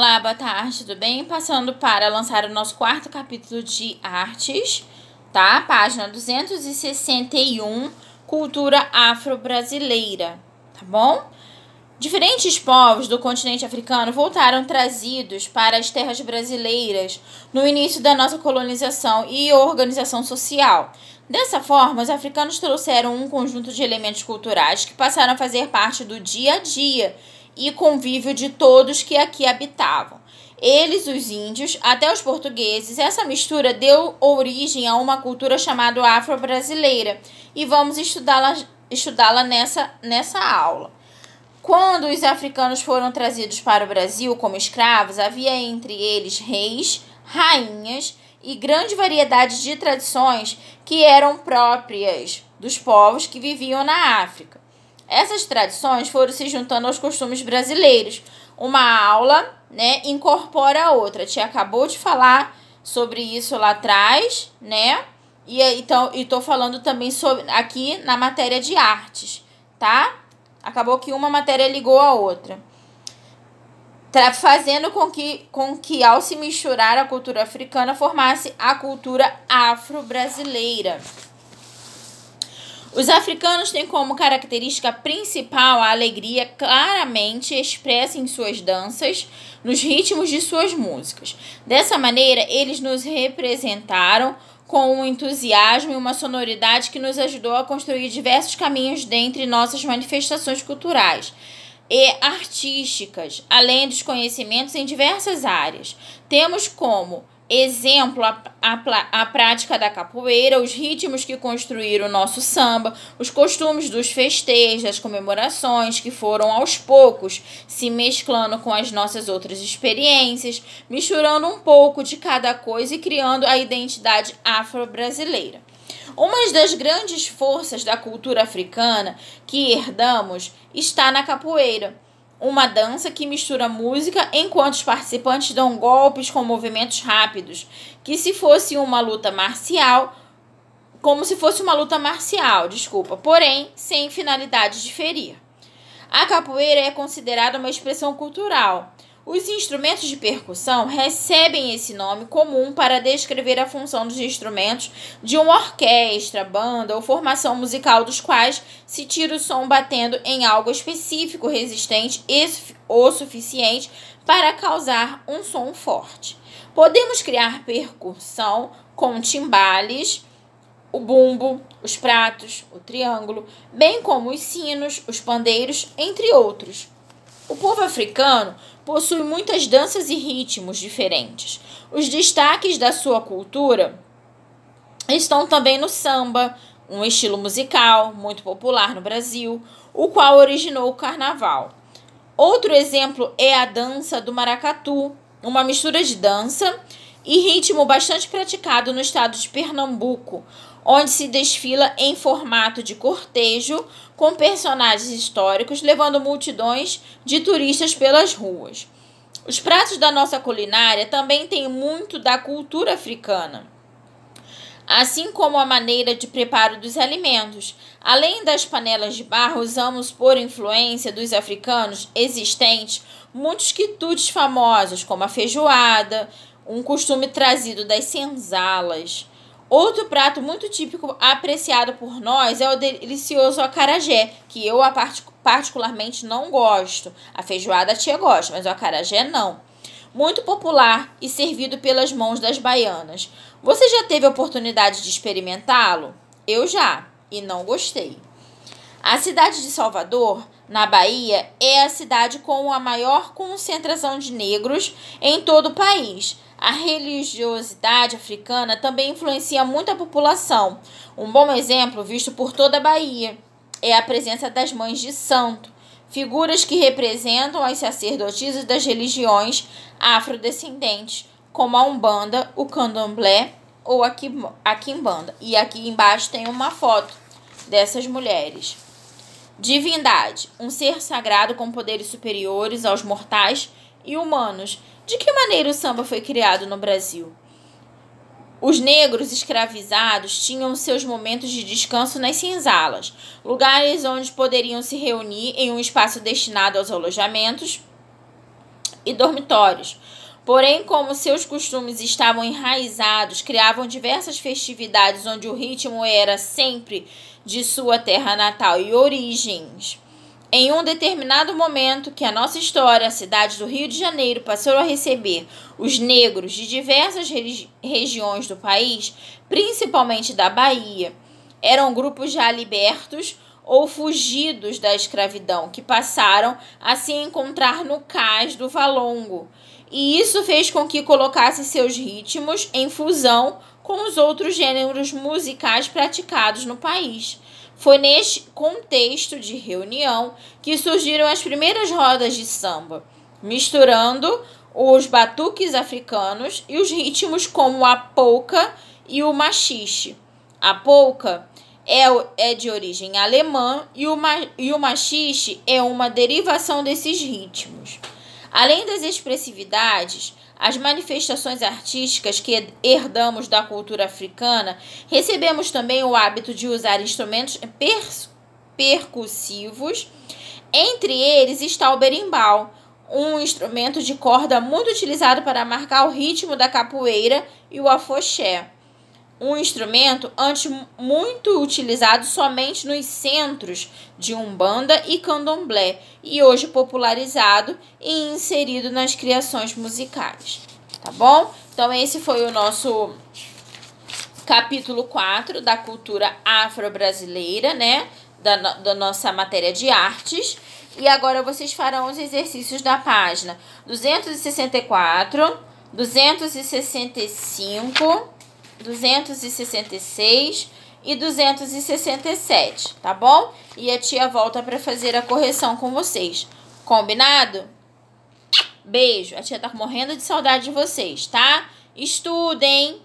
Olá, boa tarde, tudo bem? Passando para lançar o nosso quarto capítulo de artes, tá? Página 261, cultura afro-brasileira, tá bom? Diferentes povos do continente africano voltaram trazidos para as terras brasileiras no início da nossa colonização e organização social. Dessa forma, os africanos trouxeram um conjunto de elementos culturais que passaram a fazer parte do dia a dia e convívio de todos que aqui habitavam. Eles, os índios, até os portugueses, essa mistura deu origem a uma cultura chamada afro-brasileira e vamos estudá-la nessa aula. Quando os africanos foram trazidos para o Brasil como escravos, havia entre eles reis, rainhas e grande variedade de tradições que eram próprias dos povos que viviam na África. Essas tradições foram se juntando aos costumes brasileiros. Uma aula, incorpora a outra. A tia acabou de falar sobre isso lá atrás, E estou falando também sobre aqui na matéria de artes, tá? Acabou que uma matéria ligou a outra. Fazendo com que ao se misturar a cultura africana, formasse a cultura afro-brasileira. Os africanos têm como característica principal a alegria claramente expressa em suas danças, nos ritmos de suas músicas. Dessa maneira, eles nos representaram com um entusiasmo e uma sonoridade que nos ajudou a construir diversos caminhos dentre nossas manifestações culturais e artísticas, além dos conhecimentos em diversas áreas. Temos como exemplo a prática da capoeira, os ritmos que construíram o nosso samba, os costumes dos festejos, das comemorações que foram aos poucos se mesclando com as nossas outras experiências, misturando um pouco de cada coisa e criando a identidade afro-brasileira. Uma das grandes forças da cultura africana que herdamos está na capoeira, uma dança que mistura música enquanto os participantes dão golpes com movimentos rápidos, como se fosse uma luta marcial, porém sem finalidade de ferir. A capoeira é considerada uma expressão cultural. Os instrumentos de percussão recebem esse nome comum para descrever a função dos instrumentos de uma orquestra, banda ou formação musical dos quais se tira o som batendo em algo específico, resistente o suficiente para causar um som forte. Podemos criar percussão com timbales, o bumbo, os pratos, o triângulo, bem como os sinos, os pandeiros, entre outros. O povo africano possui muitas danças e ritmos diferentes. Os destaques da sua cultura estão também no samba, um estilo musical muito popular no Brasil, o qual originou o carnaval. Outro exemplo é a dança do maracatu, uma mistura de dança e ritmo bastante praticado no estado de Pernambuco, onde se desfila em formato de cortejo com personagens históricos, levando multidões de turistas pelas ruas. Os pratos da nossa culinária também têm muito da cultura africana, assim como a maneira de preparo dos alimentos. Além das panelas de barro, usamos, por influência dos africanos existentes, muitos quitutes famosos, como a feijoada, um costume trazido das senzalas. Outro prato muito típico apreciado por nós é o delicioso acarajé, que eu particularmente não gosto. A feijoada a tia gosta, mas o acarajé não. Muito popular e servido pelas mãos das baianas. Você já teve a oportunidade de experimentá-lo? Eu já, e não gostei. A cidade de Salvador, na Bahia, é a cidade com a maior concentração de negros em todo o país. A religiosidade africana também influencia muito a população. Um bom exemplo, visto por toda a Bahia, é a presença das mães de santo, figuras que representam as sacerdotisas das religiões afrodescendentes, como a Umbanda, o Candomblé ou a Quimbanda. E aqui embaixo tem uma foto dessas mulheres. Divindade, um ser sagrado com poderes superiores aos mortais e humanos. De que maneira o samba foi criado no Brasil? Os negros escravizados tinham seus momentos de descanso nas senzalas, lugares onde poderiam se reunir em um espaço destinado aos alojamentos e dormitórios. Porém, como seus costumes estavam enraizados, criavam diversas festividades onde o ritmo era sempre de sua terra natal e origens. Em um determinado momento que a nossa história, a cidade do Rio de Janeiro passou a receber os negros de diversas regiões do país, principalmente da Bahia. Eram grupos já libertos ou fugidos da escravidão, que passaram a se encontrar no cais do Valongo. E isso fez com que colocasse seus ritmos em fusão com os outros gêneros musicais praticados no país. Foi neste contexto de reunião que surgiram as primeiras rodas de samba, misturando os batuques africanos e os ritmos como a polca e o machixe. A polca é de origem alemã e o machixe é uma derivação desses ritmos. Além das expressividades, as manifestações artísticas que herdamos da cultura africana, recebemos também o hábito de usar instrumentos percussivos. Entre eles está o berimbau, um instrumento de corda muito utilizado para marcar o ritmo da capoeira, e o afoxé, um instrumento antes muito utilizado somente nos centros de umbanda e candomblé e hoje popularizado e inserido nas criações musicais, tá bom? Então esse foi o nosso capítulo 4 da cultura afro-brasileira, né? Da nossa matéria de artes. E agora vocês farão os exercícios da página 264, 265... 266 e 267, tá bom? E a tia volta para fazer a correção com vocês. Combinado? Beijo. A tia tá morrendo de saudade de vocês, tá? Estudem!